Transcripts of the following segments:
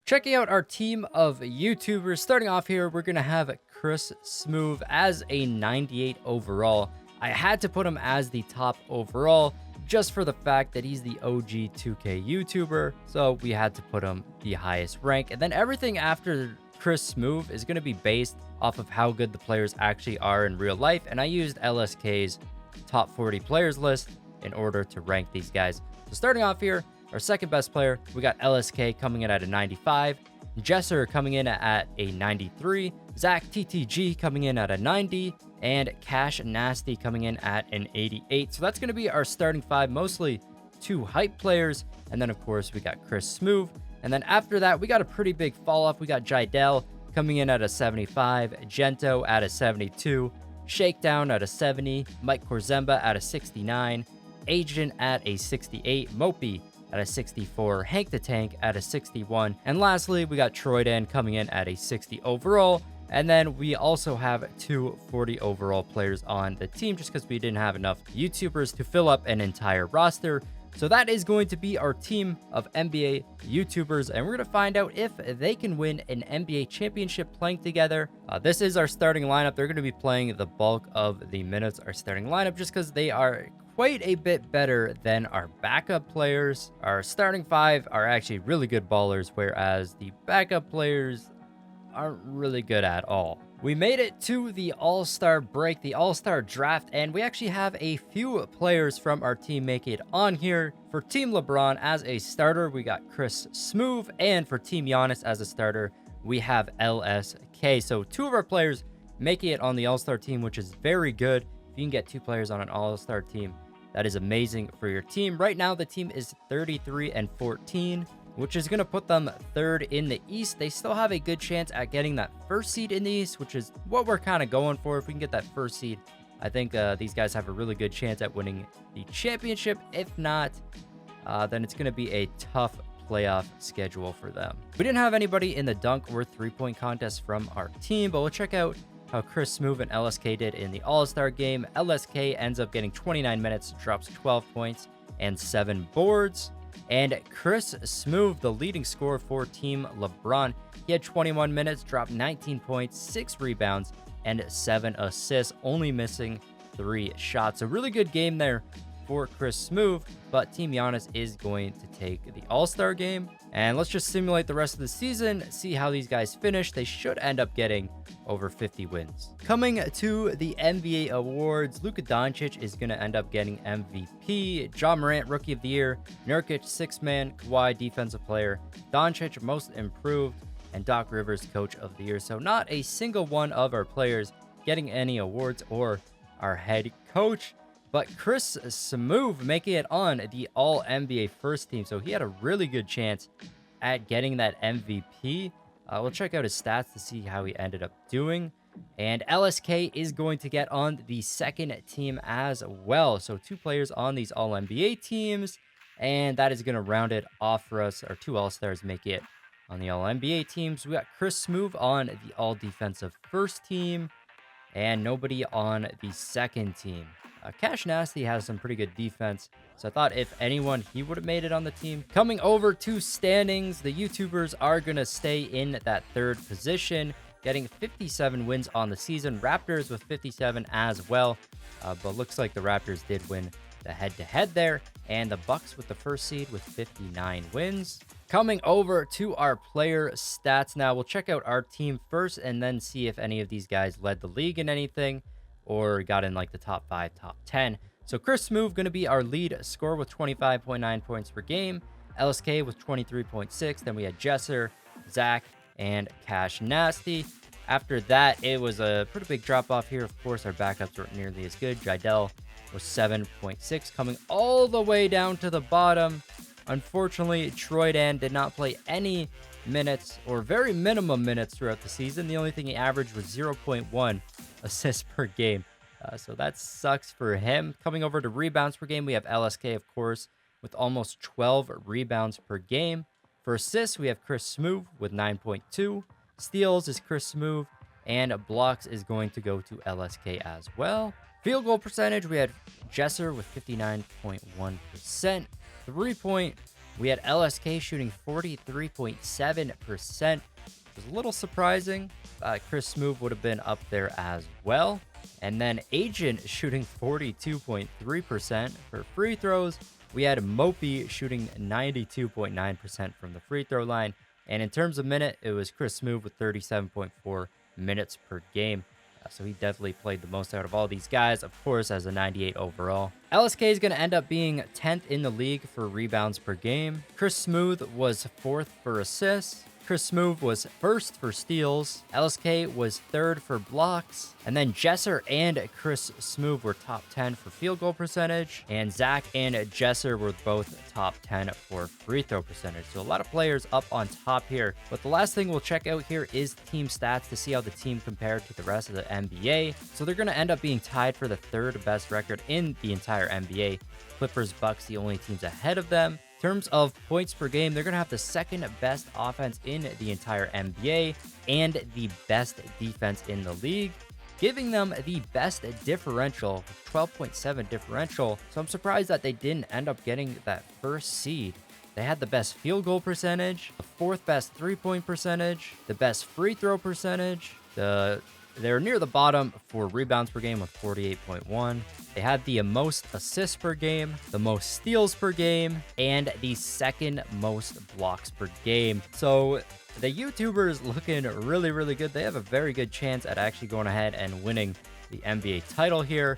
Checking out our team of YouTubers. Starting off here, we're going to have Chris Smoove as a 98 overall. I had to put him as the top overall just for the fact that he's the OG 2K YouTuber. So we had to put him the highest rank. And then everything after Chris Smoove is going to be based off of how good the players actually are in real life. And I used LSK's top 40 players list in order to rank these guys. So starting off here, our second best player, we got LSK coming in at a 95, Jesser coming in at a 93, Zach TTG coming in at a 90, and Cash Nasty coming in at an 88. So that's going to be our starting five, mostly two hype players. And then, of course, we got Chris Smoove. And then after that, we got a pretty big fall off. We got Jidel coming in at a 75, Gento at a 72, Shakedown at a 70, Mike Korzemba at a 69, Agent at a 68, Mopey at a 64, Hank the Tank at a 61, and lastly, we got Troydan coming in at a 60 overall. And then we also have two 40 overall players on the team just because we didn't have enough YouTubers to fill up an entire roster. So that is going to be our team of NBA YouTubers, and we're going to find out if they can win an NBA championship playing together. This is our starting lineup. They're going to be playing the bulk of the minutes, our starting lineup, just because they are quite a bit better than our backup players. Our starting five are actually really good ballers, whereas the backup players aren't really good at all. We made it to the All-Star break, the All-Star draft, and we actually have a few players from our team make it on here. For Team LeBron as a starter, we got Chris Smoove, and for Team Giannis as a starter, we have LSK. So two of our players making it on the All-Star team, which is very good. If you can get two players on an All-Star team, that is amazing for your team. Right now, the team is 33-14, which is going to put them third in the East. They still have a good chance at getting that first seed in the East, which is what we're kind of going for. If we can get that first seed, I think these guys have a really good chance at winning the championship. If not, then it's going to be a tough playoff schedule for them. We didn't have anybody in the dunk or three-point contest from our team, but we'll check out how Chris Smoove and LSK did in the All-Star game. LSK ends up getting 29 minutes, drops 12 points and 7 boards. And Chris Smoove, the leading scorer for Team LeBron, he had 21 minutes, dropped 19 points, 6 rebounds, and 7 assists, only missing 3 shots. A really good game there for Chris Smoove, but Team Giannis is going to take the All-Star game. And let's just simulate the rest of the season, see how these guys finish. They should end up getting over 50 wins. Coming to the NBA awards, Luka Doncic is going to end up getting MVP, Ja Morant Rookie of the Year, Nurkic Sixth Man, Kawhi Defensive Player, Doncic Most Improved, and Doc Rivers Coach of the Year. So not a single one of our players getting any awards or our head coach. But Chris Smoove making it on the All-NBA first team. So he had a really good chance at getting that MVP. We'll check out his stats to see how he ended up doing. And LSK is going to get on the second team as well. So two players on these All-NBA teams. And that is going to round it off for us. Our two All-Stars make it on the All-NBA teams. We got Chris Smoove on the All-Defensive first team. And nobody on the second team. Cash Nasty has some pretty good defense, so I thought if anyone, he would have made it on the team. Coming over to standings, the YouTubers are going to stay in that third position, getting 57 wins on the season. Raptors with 57 as well, but looks like the Raptors did win the head-to-head there, and the Bucks with the first seed with 59 wins. Coming over to our player stats now, we'll check out our team first and then see if any of these guys led the league in anything or got in like the top 5, top 10. So Chris Smoove going to be our lead scorer with 25.9 points per game. LSK with 23.6. Then we had Jesser, Zach, and Cash Nasty. After that, it was a pretty big drop off here. Of course, our backups weren't nearly as good. Jidel was 7.6, coming all the way down to the bottom. Unfortunately, Troydan did not play any minutes or very minimum minutes throughout the season. The only thing he averaged was 0.1 assists per game. So that sucks for him. Coming over to rebounds per game, we have LSK, of course, with almost 12 rebounds per game. For assists, we have Chris Smoove with 9.2. Steals is Chris Smoove, and blocks is going to go to LSK as well. Field goal percentage, we had Jesser with 59.1%. 3-point, we had LSK shooting 43.7%, which was a little surprising. Chris Smoove would have been up there as well. And then Agent shooting 42.3% for free throws. We had Mopey shooting 92.9% from the free throw line. And in terms of minute, it was Chris Smoove with 37.4 minutes per game. So he definitely played the most out of all these guys, of course, as a 98 overall. LSK is going to end up being 10th in the league for rebounds per game. Chris Smoove was 4th for assists. Chris Smoove was 1st for steals. LSK was 3rd for blocks. And then Jesser and Chris Smoove were top 10 for field goal percentage. And Zach and Jesser were both top 10 for free throw percentage. So a lot of players up on top here. But the last thing we'll check out here is team stats to see how the team compared to the rest of the NBA. So they're going to end up being tied for the 3rd best record in the entire NBA. Clippers, Bucks, the only teams ahead of them. In terms of points per game, they're going to have the 2nd best offense in the entire NBA and the best defense in the league, giving them the best differential, 12.7 differential. So I'm surprised that they didn't end up getting that 1st seed. They had the best field goal percentage, the 4th best 3-point percentage, the best free throw percentage, they're near the bottom for rebounds per game with 48.1. They had the most assists per game, the most steals per game, and the 2nd most blocks per game. So the YouTubers looking really, really good. They have a very good chance at actually going ahead and winning the NBA title here.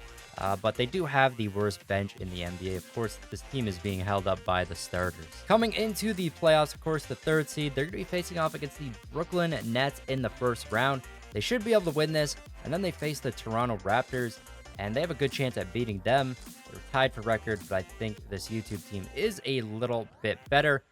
But they do have the worst bench in the NBA. Of course, this team is being held up by the starters. Coming into the playoffs, of course, the 3rd seed, they're going to be facing off against the Brooklyn Nets in the 1st round. They should be able to win this, and then they face the Toronto Raptors, and they have a good chance at beating them. They're tied for record, but I think this YouTube team is a little bit better.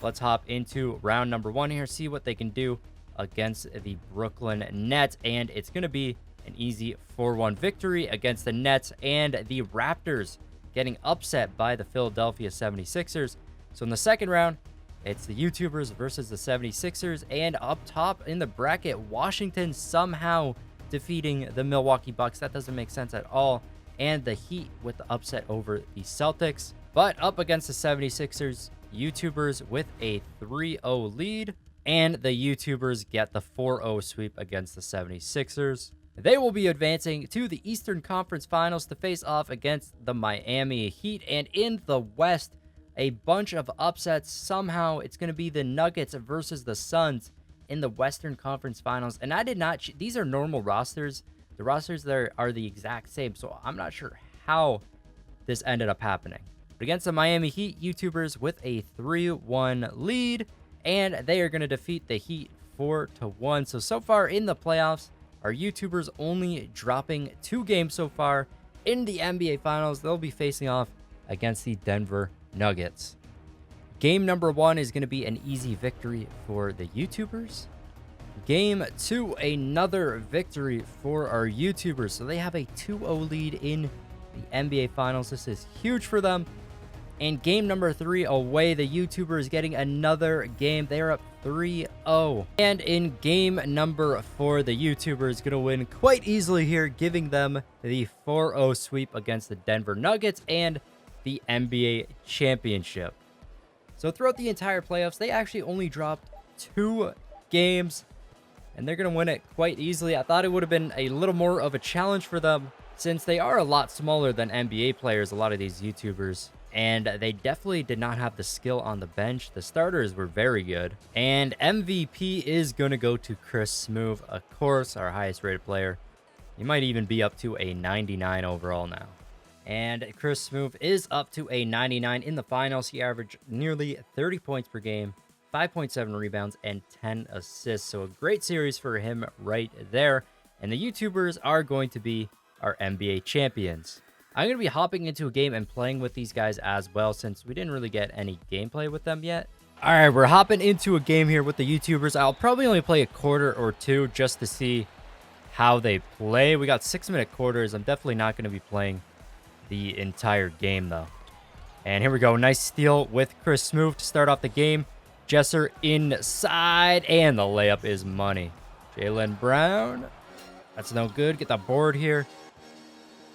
Let's hop into round number 1 here, see what they can do against the Brooklyn Nets, and it's going to be an easy 4-1 victory against the Nets and the Raptors getting upset by the Philadelphia 76ers. So in the 2nd round, it's the YouTubers versus the 76ers, and up top in the bracket, Washington somehow defeating the Milwaukee Bucks. That doesn't make sense at all. And the Heat with the upset over the Celtics. But up against the 76ers, YouTubers with a 3-0 lead, and the YouTubers get the 4-0 sweep against the 76ers. They will be advancing to the Eastern Conference Finals to face off against the Miami Heat, and in the West, a bunch of upsets. Somehow it's going to be the Nuggets versus the Suns in the Western Conference Finals. And I did not, these are normal rosters. The rosters there are the exact same. So I'm not sure how this ended up happening. But against the Miami Heat, YouTubers with a 3-1 lead. And they are going to defeat the Heat 4-1. So far in the playoffs, our YouTubers only dropping 2 games so far. In the NBA Finals, they'll be facing off against the Denver Nuggets. Game number 1 is going to be an easy victory for the YouTubers. Game 2, another victory for our YouTubers. So they have a 2-0 lead in the NBA Finals. This is huge for them. And game number 3 away, the YouTubers getting another game. They're up 3-0. And in game number 4, the YouTubers going to win quite easily here, giving them the 4-0 sweep against the Denver Nuggets and the NBA championship. So throughout the entire playoffs, they actually only dropped 2 games, and they're going to win it quite easily. I thought it would have been a little more of a challenge for them, since they are a lot smaller than NBA players, a lot of these YouTubers, and they definitely did not have the skill on the bench. The starters were very good, and MVP is going to go to Chris Smoove, of course, our highest rated player. He might even be up to a 99 overall now. And Chris Smoove is up to a 99 in the finals. He averaged nearly 30 points per game, 5.7 rebounds, and 10 assists. So a great series for him right there. And the YouTubers are going to be our NBA champions. I'm going to be hopping into a game and playing with these guys as well, since we didn't really get any gameplay with them yet. All right, we're hopping into a game here with the YouTubers. I'll probably only play a quarter or 2 just to see how they play. We got 6-minute quarters. I'm definitely not going to be playing the entire game though. And here we go. Nice steal with Chris Smoove to start off the game. Jesser inside, and the layup is money. Jaylen Brown. That's no good. Get the board here.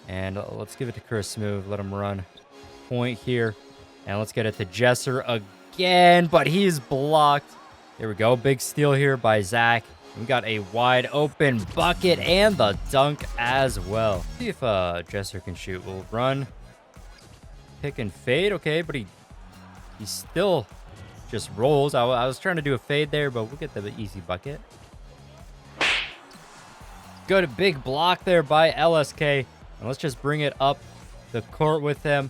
And let's give it to Chris Smoove. Let him run point here. And let's get it to Jesser again, but he's blocked. There we go. Big steal here by Zach. We got a wide open bucket and the dunk as well. See if Jesser can shoot. We'll run, pick and fade. Okay, but he still just rolls. I was trying to do a fade there, but we'll get the easy bucket. Good big block there by LSK. And let's just bring it up the court with him.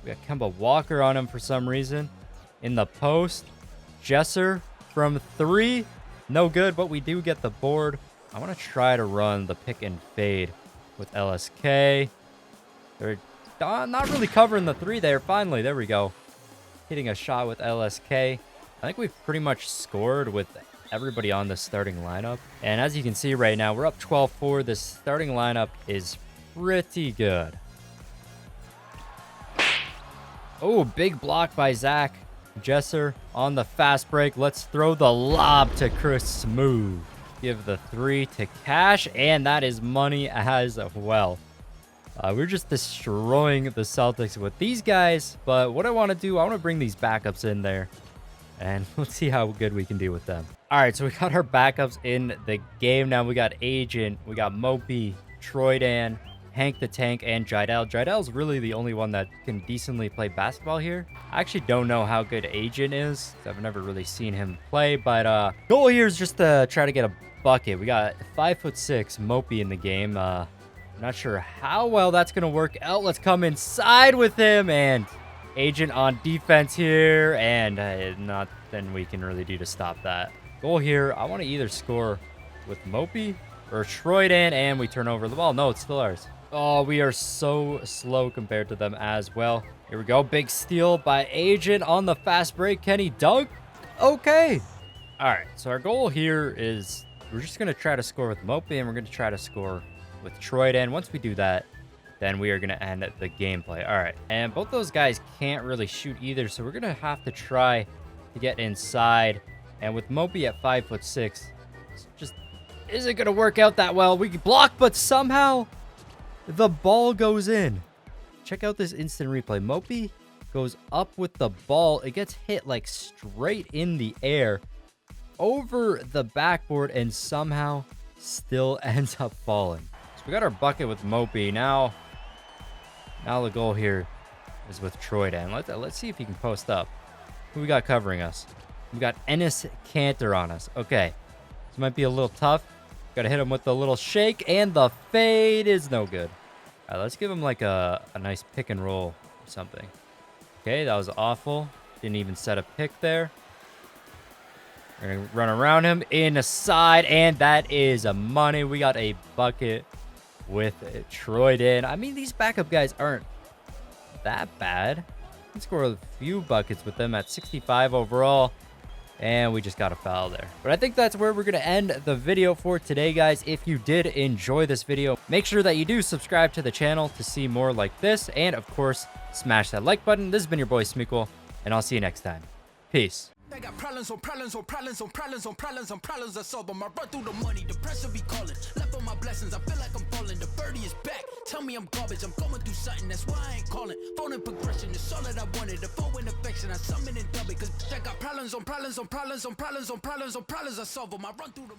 We got Kemba Walker on him for some reason. In the post. Jesser from 3. No good, but we do get the board. I want to try to run the pick and fade with LSK. They're not really covering the 3 there. Finally, there we go. Hitting a shot with LSK. I think we've pretty much scored with everybody on the starting lineup. And as you can see right now, we're up 12-4. This starting lineup is pretty good. Oh, big block by Zach. Jesser on the fast break. Let's throw the lob to Chris Smoove. Give the 3 to Cash, and that is money as well. We're just destroying the Celtics with these guys, but what I want to do, I want to bring these backups in there, and let's see how good we can do with them. All right, so we got our backups in the game now. We got Agent, we got Mopey, Troydan, Hank the Tank, and Jidel. Jidel's really the only one that can decently play basketball here. I actually don't know how good Agent is. I've never really seen him play, but goal here is just to try to get a bucket. We got 5'6" Mopey in the game. Not sure how well that's going to work out. Let's come inside with him, and Agent on defense here, and nothing we can really do to stop that. Goal here, I want to either score with Mopey or Troydan, and we turn over the ball. No, it's still ours. Oh, we are so slow compared to them as well. Here we go. Big steal by Agent on the fast break. Can he dunk? Okay. All right, so our goal here is we're just going to try to score with Mopey, and we're going to try to score with Troydan. Once we do that, then we are going to end the gameplay. All right, and both those guys can't really shoot either, so we're going to have to try to get inside. And with Mopey at 5'6", it's just isn't going to work out that well. We can block, but somehow the ball goes in. Check out this instant replay. Mopey goes up with the ball. It gets hit like straight in the air over the backboard and somehow still ends up falling. So we got our bucket with Mopey. Now the goal here is with Troydan. Let's see if he can post up. Who we got covering us? We got Enes Kanter on us. Okay. This might be a little tough. Got to hit him with the little shake, and the fade is no good. All right, let's give him like a nice pick and roll or something. Okay, that was awful. Didn't even set a pick there. We're going to run around him in a side, and that is a money. We got a bucket with Troydan. I mean, these backup guys aren't that bad. We can score a few buckets with them at 65 overall. And we just got a foul there. But I think that's where we're going to end the video for today, guys. If you did enjoy this video, make sure that you do subscribe to the channel to see more like this. And, of course, smash that like button. This has been your boy, Smequle, and I'll see you next time. Peace. I got problems on problems on problems on problems on problems on problems. I solve them. I run through the money. The pressure be calling. Left on my blessings. I feel like I'm falling. The birdie is back. Tell me I'm garbage. I'm going through something. That's why I ain't calling. Phone and progression is all that I wanted. The phone in affection. I summon and dub it. Cause I got problems on problems on problems on problems on problems on problems. I solve them. I run through the